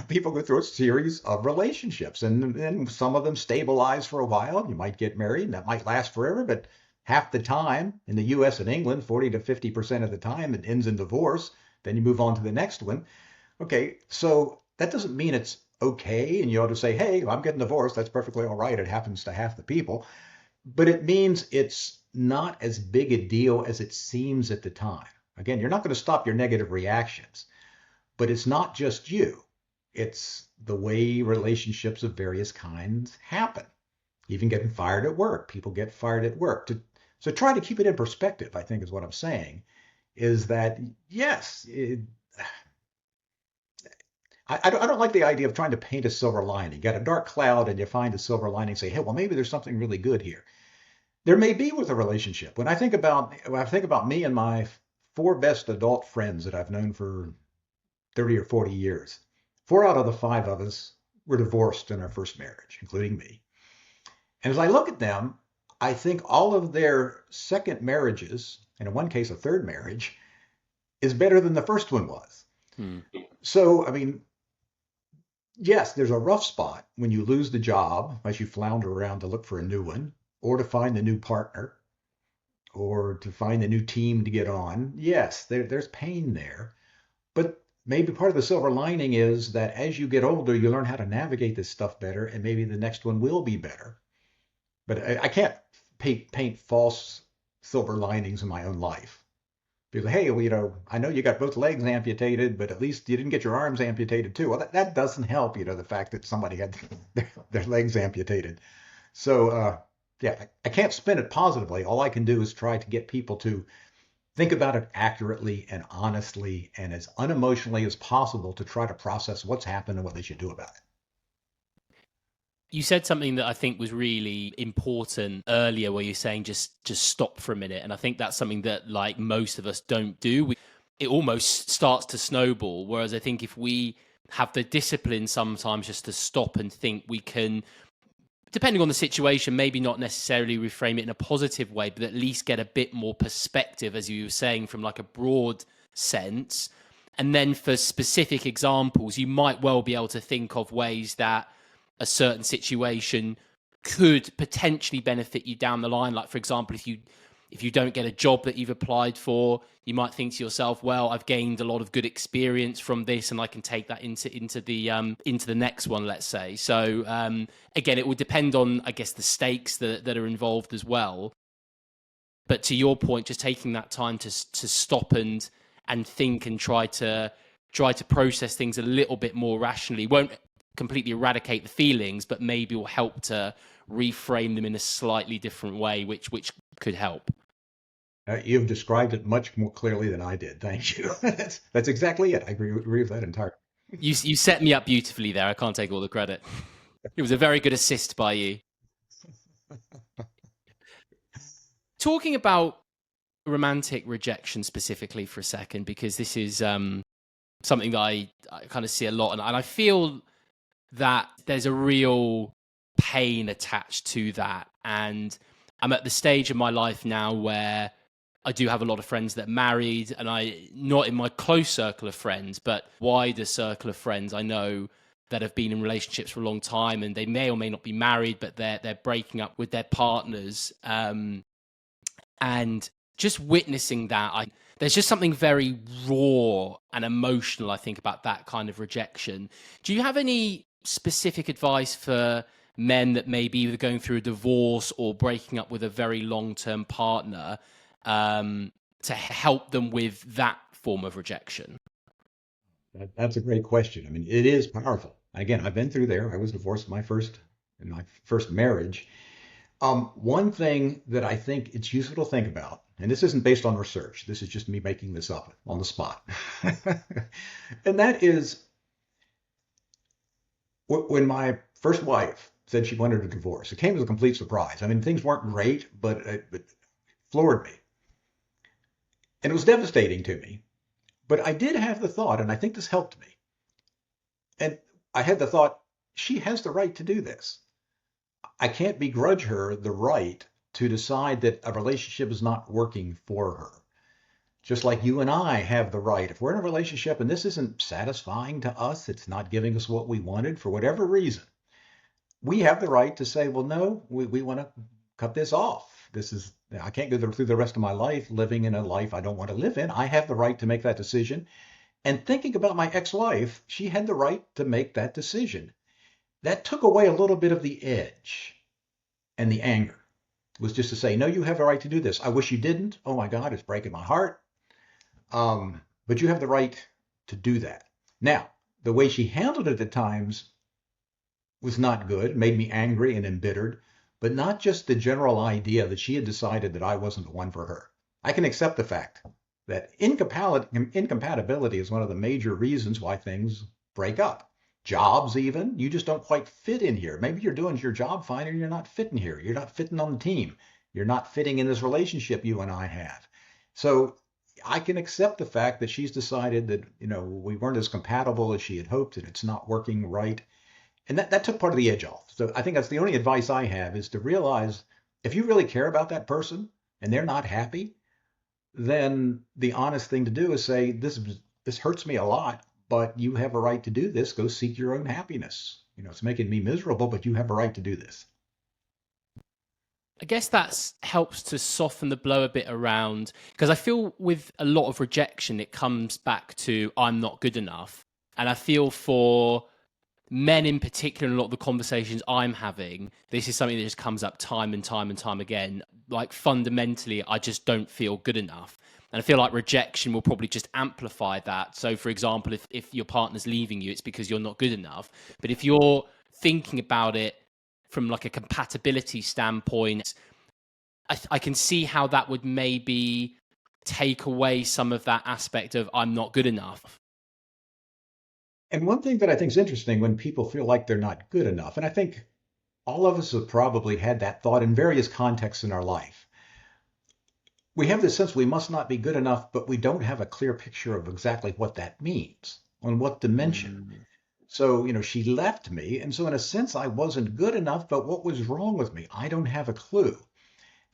People go through a series of relationships, and some of them stabilize for a while. You might get married, and that might last forever, but half the time in the US and England, 40 to 50% of the time, it ends in divorce. Then you move on to the next one. Okay, so that doesn't mean it's okay, and you ought to say, "Hey, I'm getting divorced. That's perfectly all right. It happens to half the people." But it means it's not as big a deal as it seems at the time. Again, you're not going to stop your negative reactions, but it's not just you. It's the way relationships of various kinds happen. Even getting fired at work. People get fired at work. So try to keep it in perspective, I think is what I'm saying, is that, yes, I don't like the idea of trying to paint a silver lining. You got a dark cloud and you find a silver lining and say, "Hey, well, maybe there's something really good here." There may be with a relationship. When I think about me and my four best adult friends that I've known for 30 or 40 years, 4 out of the 5 of us were divorced in our first marriage, including me. And as I look at them, I think all of their second marriages, and in one case, a third marriage, is better than the first one was. Hmm. So, I mean, yes, there's a rough spot when you lose the job as you flounder around to look for a new one, or to find a new partner, or to find a new team to get on. Yes, there's pain there. But maybe part of the silver lining is that as you get older, you learn how to navigate this stuff better, and maybe the next one will be better. But I can't paint false silver linings in my own life. Because, hey, well, I know you got both legs amputated, but at least you didn't get your arms amputated too. Well, that doesn't help, the fact that somebody had their legs amputated. So, yeah, I can't spin it positively. All I can do is try to get people to think about it accurately and honestly and as unemotionally as possible to try to process what's happened and what they should do about it. You said something that I think was really important earlier, where you're saying just stop for a minute, and I think that's something that like most of us don't do. It almost starts to snowball. Whereas I think if we have the discipline sometimes just to stop and think, we can, depending on the situation, maybe not necessarily reframe it in a positive way, but at least get a bit more perspective, as you were saying, from like a broad sense. And then for specific examples, you might well be able to think of ways that a certain situation could potentially benefit you down the line. Like, for example, if you don't get a job that you've applied for, you might think to yourself, well, I've gained a lot of good experience from this, and I can take that into the next one, let's say. So again, it would depend on, I guess, the stakes that are involved as well. But to your point, just taking that time to stop and think and try to process things a little bit more rationally won't completely eradicate the feelings, but maybe will help to reframe them in a slightly different way, which could help. You've described it much more clearly than I did. Thank you. That's exactly it. I agree with that entirely. You set me up beautifully there. I can't take all the credit. It was a very good assist by you. Talking about romantic rejection specifically for a second, because this is something that I kind of see a lot, and I feel that there's a real pain attached to that. And I'm at the stage of my life now where I do have a lot of friends that are married, and not in my close circle of friends, but wider circle of friends I know that have been in relationships for a long time, and they may or may not be married, but they're breaking up with their partners. And just witnessing that, there's just something very raw and emotional, I think, about that kind of rejection. Do you have any specific advice for men that may be either going through a divorce or breaking up with a very long-term partner, to help them with that form of rejection? That's a great question. I mean, it is powerful. Again, I've been through there. I was divorced in my first marriage. One thing that I think it's useful to think about, and this isn't based on research, this is just me making this up on the spot, and that is when my first wife said she wanted a divorce, it came as a complete surprise. I mean, things weren't great, but it floored me. And it was devastating to me. But I did have the thought, and I think this helped me. And I had the thought, she has the right to do this. I can't begrudge her the right to decide that a relationship is not working for her. Just like you and I have the right, if we're in a relationship and this isn't satisfying to us, it's not giving us what we wanted for whatever reason, we have the right to say, well, no, we want to cut this off. I can't go through the rest of my life living in a life I don't want to live in. I have the right to make that decision. And thinking about my ex-wife, she had the right to make that decision. That took away a little bit of the edge and the anger. It was just to say, no, you have the right to do this. I wish you didn't. Oh my God, it's breaking my heart. But you have the right to do that. Now, the way she handled it at times was not good, made me angry and embittered, but not just the general idea that she had decided that I wasn't the one for her. I can accept the fact that incompatibility is one of the major reasons why things break up. Jobs even, you just don't quite fit in here. Maybe you're doing your job fine and you're not fitting here. You're not fitting on the team. You're not fitting in this relationship you and I have. So I can accept the fact that she's decided that, we weren't as compatible as she had hoped and it's not working right. And that took part of the edge off. So I think that's the only advice I have, is to realize If you really care about that person and they're not happy, then the honest thing to do is say, this hurts me a lot, but you have a right to do this. Go seek your own happiness. It's making me miserable, but you have a right to do this. I guess that helps to soften the blow a bit around, because I feel with a lot of rejection, it comes back to I'm not good enough. And I feel for men in particular, in a lot of the conversations I'm having, this is something that just comes up time and time and time again. Like fundamentally, I just don't feel good enough. And I feel like rejection will probably just amplify that. So, for example, if your partner's leaving you, it's because you're not good enough. But if you're thinking about it from like a compatibility standpoint, I can see how that would maybe take away some of that aspect of I'm not good enough. And one thing that I think is interesting when people feel like they're not good enough, and I think all of us have probably had that thought in various contexts in our life. We have this sense we must not be good enough, but we don't have a clear picture of exactly what that means, on what dimension. Mm. So, she left me. And so, in a sense, I wasn't good enough, but what was wrong with me? I don't have a clue.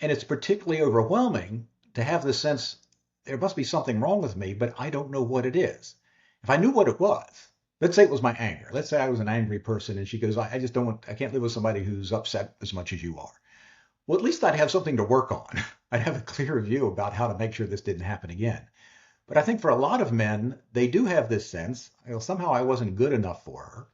And it's particularly overwhelming to have the sense there must be something wrong with me, but I don't know what it is. If I knew what it was, let's say it was my anger. Let's say I was an angry person and she goes, I just don't want, I can't live with somebody who's upset as much as you are. Well, at least I'd have something to work on. I'd have a clear view about how to make sure this didn't happen again. But I think for a lot of men, they do have this sense, somehow I wasn't good enough for her.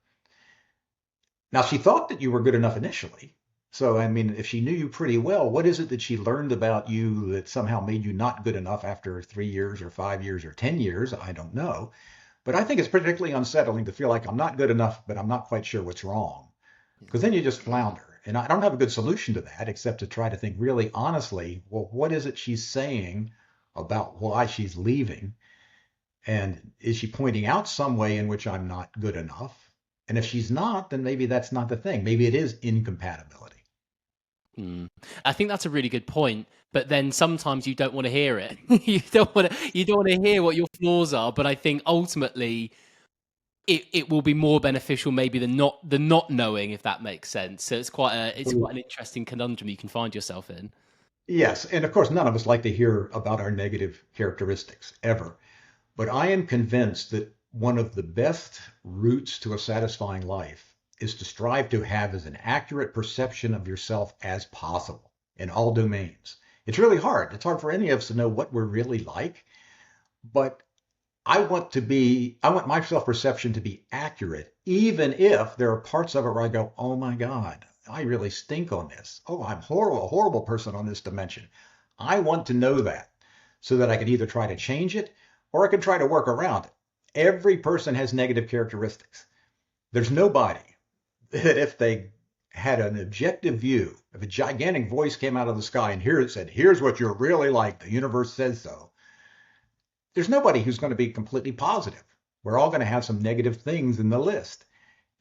Now, she thought that you were good enough initially. So, I mean, if she knew you pretty well, what is it that she learned about you that somehow made you not good enough after 3 years or 5 years or 10 years? I don't know. But I think it's particularly unsettling to feel like I'm not good enough, but I'm not quite sure what's wrong. Because then you just flounder. And I don't have a good solution to that except to try to think really honestly, well, what is it she's saying about why she's leaving? And is she pointing out some way in which I'm not good enough? And if she's not, then maybe that's not the thing. Maybe it is incompatibility. Hmm. I think that's a really good point. But then sometimes you don't want to hear it. You don't want to hear what your flaws are. But I think ultimately it will be more beneficial maybe than not knowing, if that makes sense. So it's quite an interesting conundrum you can find yourself in. Yes. And of course, none of us like to hear about our negative characteristics ever. But I am convinced that one of the best routes to a satisfying life is to strive to have as an accurate perception of yourself as possible in all domains. It's really hard. It's hard for any of us to know what we're really like, but I want my self-perception to be accurate, even if there are parts of it where I go, oh my God, I really stink on this. Oh, I'm horrible, a horrible person on this dimension. I want to know that so that I can either try to change it or I can try to work around it. Every person has negative characteristics. There's nobody that if they had an objective view, if a gigantic voice came out of the sky and here it said, here's what you're really like, the universe says so, there's nobody who's going to be completely positive. We're all going to have some negative things in the list.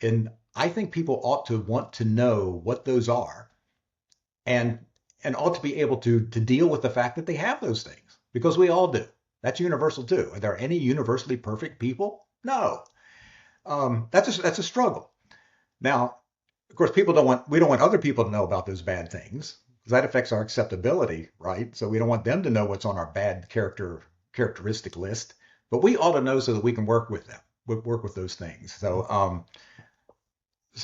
And I think people ought to want to know what those are and and ought to be able to deal with the fact that they have those things because we all do. That's universal too. Are there any universally perfect people? No. That's a struggle. Now, of course, we don't want other people to know about those bad things because that affects our acceptability, right? So we don't want them to know what's on our bad characteristic list, but we ought to know so that we can work with them, work with those things. So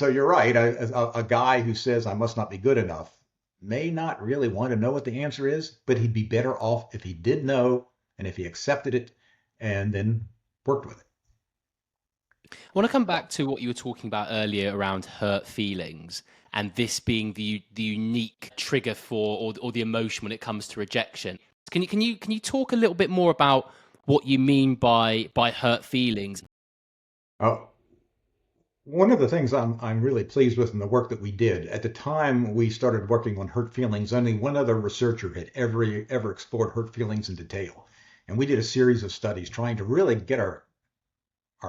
you're right. A guy who says I must not be good enough may not really want to know what the answer is, but he'd be better off if he did know and if he accepted it and then worked with it. I want to come back to what you were talking about earlier around hurt feelings and this being the unique trigger for or the emotion when it comes to rejection. Can you talk a little bit more about what you mean by hurt feelings? Oh, one of the things I'm really pleased with in the work that we did at the time we started working on hurt feelings, only one other researcher had ever explored hurt feelings in detail, and we did a series of studies trying to really get our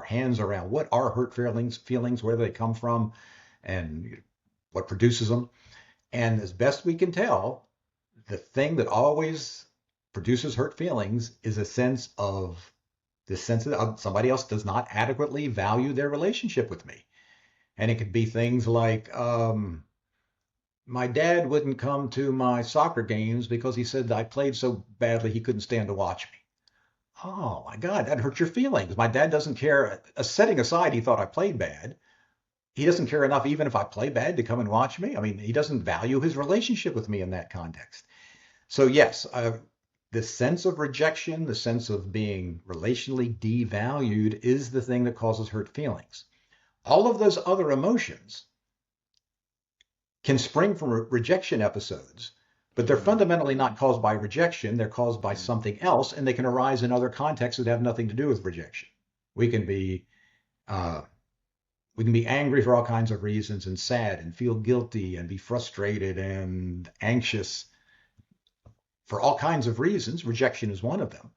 hands around what are hurt feelings, where do they come from, and what produces them. And as best we can tell, the thing that always produces hurt feelings is a sense of this sense that somebody else does not adequately value their relationship with me. And it could be things like My dad wouldn't come to my soccer games because he said I played so badly he couldn't stand to watch me. Oh my God, that hurt your feelings. My dad doesn't care. Setting aside, he thought I played bad. He doesn't care enough, even if I play bad, to come and watch me. I mean, he doesn't value his relationship with me in that context. So, yes, the sense of rejection, the sense of being relationally devalued is the thing that causes hurt feelings. All of those other emotions can spring from rejection episodes, but they're Mm, fundamentally not caused by rejection. They're caused by mm. something else, and they can arise in other contexts that have nothing to do with rejection. We can be uh, we can be angry for all kinds of reasons and sad and feel guilty and be frustrated and anxious for all kinds of reasons. Rejection is one of them.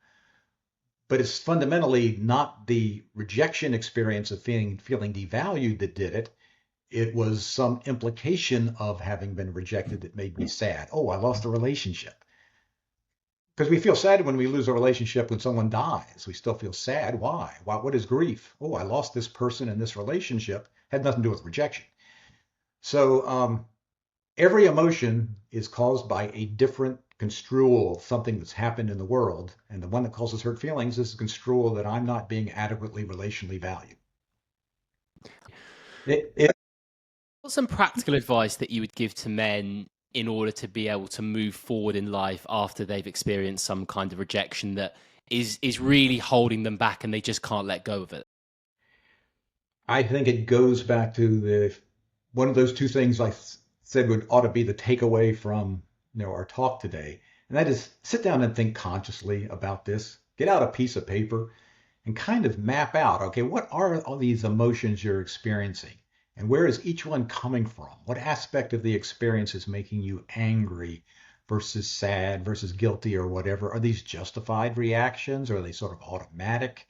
But it's fundamentally not the rejection experience of feeling devalued that did it. It was some implication of having been rejected that made me sad. Oh, I lost a relationship. Because we feel sad when we lose a relationship when someone dies. We still feel sad. Why? What is grief? Oh, I lost this person in this relationship. Had nothing to do with rejection. So every emotion is caused by a different construal of something that's happened in the world. And the one that causes hurt feelings is the construal that I'm not being adequately relationally valued. It What's some practical advice that you would give to men in order to be able to move forward in life after they've experienced some kind of rejection that is really holding them back and they just can't let go of it? I think it goes back to the one of those two things I said would ought to be the takeaway from our talk today, and that is sit down and think consciously about this. Get out a piece of paper and kind of map out, okay, what are all these emotions you're experiencing? And where is each one coming from? What aspect of the experience is making you angry versus sad versus guilty or whatever? Are these justified reactions? Or are they sort of automatic?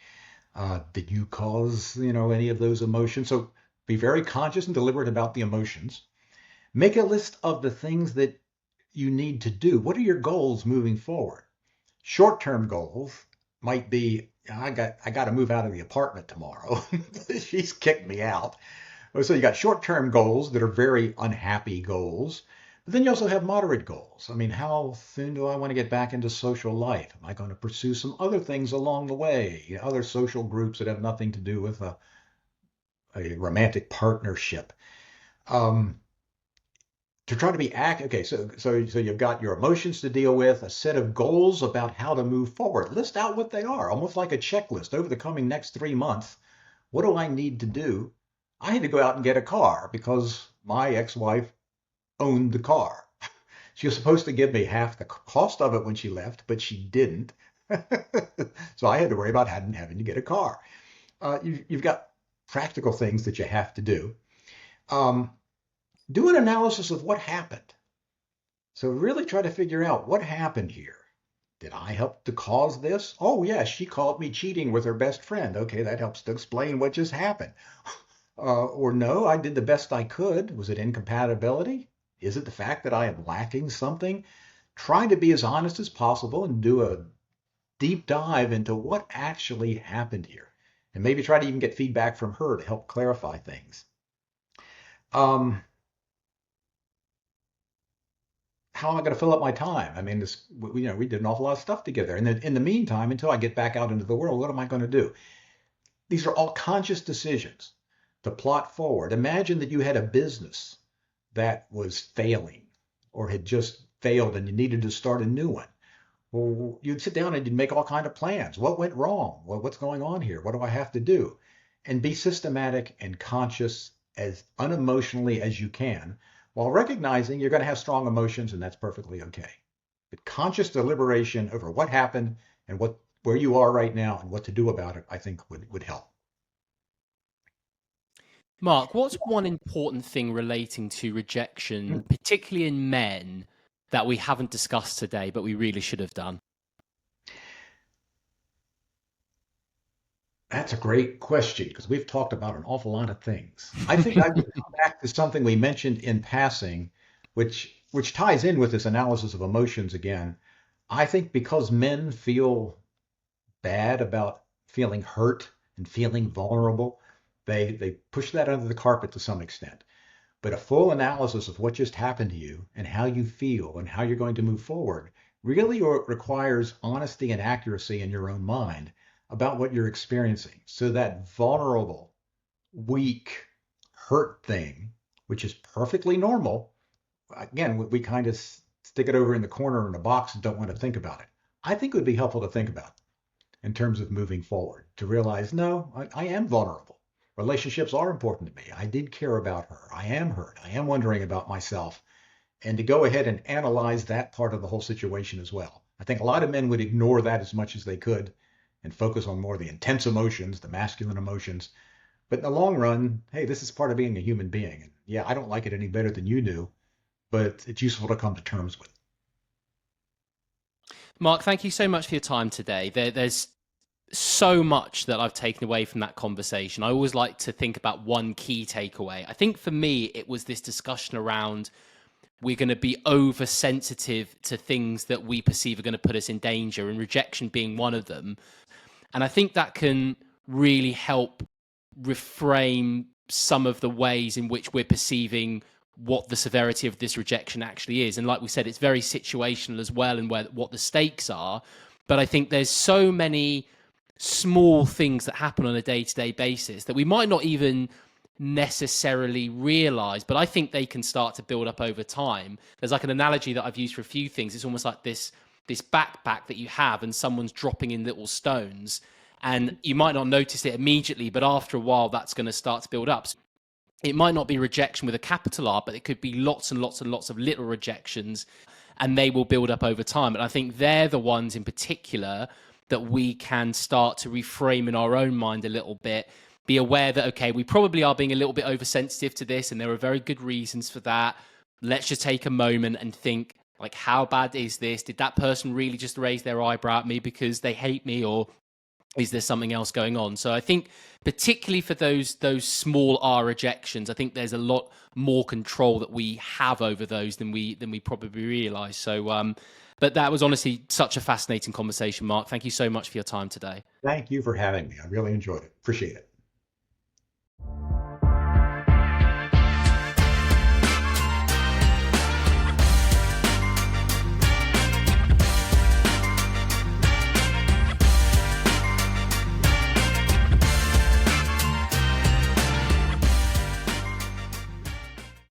Did you cause, any of those emotions? So be very conscious and deliberate about the emotions. Make a list of the things that you need to do. What are your goals moving forward? Short-term goals might be I got to move out of the apartment tomorrow. She's kicked me out. So you got short-term goals that are very unhappy goals. But then you also have moderate goals. I mean, how soon do I want to get back into social life? Am I going to pursue some other things along the way? Other social groups that have nothing to do with a romantic partnership. Um, to try to be okay, so you've got your emotions to deal with, a set of goals about how to move forward. List out what they are, almost like a checklist. Over the coming next 3 months, what do I need to do? I had to go out and get a car because my ex-wife owned the car. She was supposed to give me half the cost of it when she left, but she didn't. So I had to worry about having to get a car. You've got practical things that you have to do. Um, do an analysis of what happened. So really try to figure out what happened here. Did I help to cause this? Oh, yeah, she called me cheating with her best friend. Okay, that helps to explain what just happened. Or no, I did the best I could. Was it incompatibility? Is it the fact that I am lacking something? Trying to be as honest as possible and do a deep dive into what actually happened here. And maybe try to even get feedback from her to help clarify things. Um, how am I going to fill up my time? I mean, we did an awful lot of stuff together. And then in the meantime, until I get back out into the world, what am I going to do? These are all conscious decisions to plot forward. Imagine that you had a business that was failing or had just failed and you needed to start a new one. Well, you'd sit down and you'd make all kinds of plans. What went wrong? What's going on here? What do I have to do? And be systematic and conscious as unemotionally as you can while recognizing you're going to have strong emotions and that's perfectly okay. But conscious deliberation over what happened and where you are right now and what to do about it, I think would help. Mark, what's one important thing relating to rejection, particularly in men, that we haven't discussed today, but we really should have done? That's a great question because we've talked about an awful lot of things. I think I would come back to something we mentioned in passing, which ties in with this analysis of emotions again. I think because men feel bad about feeling hurt and feeling vulnerable, they push that under the carpet to some extent. But a full analysis of what just happened to you and how you feel and how you're going to move forward really requires honesty and accuracy in your own mind about what you're experiencing. So that vulnerable, weak, hurt thing, which is perfectly normal, again, we kind of stick it over in the corner in a box and don't want to think about it. I think it would be helpful to think about in terms of moving forward, to realize, no, I am vulnerable. Relationships are important to me. I did care about her. I am hurt. I am wondering about myself. And to go ahead and analyze that part of the whole situation as well. I think a lot of men would ignore that as much as they could and focus on more of the intense emotions, the masculine emotions. But in the long run, hey, this is part of being a human being. And yeah, I don't like it any better than you do, but it's useful to come to terms with. Mark, thank you so much for your time today. There's so much that I've taken away from that conversation. I always like to think about one key takeaway. I think for me, it was this discussion around we're going to be oversensitive to things that we perceive are going to put us in danger, and rejection being one of them. And I think that can really help reframe some of the ways in which we're perceiving what the severity of this rejection actually is. And like we said, it's very situational as well, and what the stakes are. But I think there's so many small things that happen on a day-to-day basis that we might not even necessarily realize, but I think they can start to build up over time. There's like an analogy that I've used for a few things. It's almost like this backpack that you have and someone's dropping in little stones, and you might not notice it immediately, but after a while that's going to start to build up. So it might not be rejection with a capital R, but it could be lots and lots and lots of little rejections, and they will build up over time. And I think they're the ones in particular that we can start to reframe in our own mind a little bit. Be aware that, okay, we probably are being a little bit oversensitive to this, and there are very good reasons for that. Let's just take a moment and think, like, how bad is this? Did that person really just raise their eyebrow at me because they hate me, or is there something else going on? So I think particularly for those small R rejections, I think there's a lot more control that we have over those than we probably realize. So but that was honestly such a fascinating conversation, Mark. Thank you so much for your time today. Thank you for having me. I really enjoyed it. Appreciate it.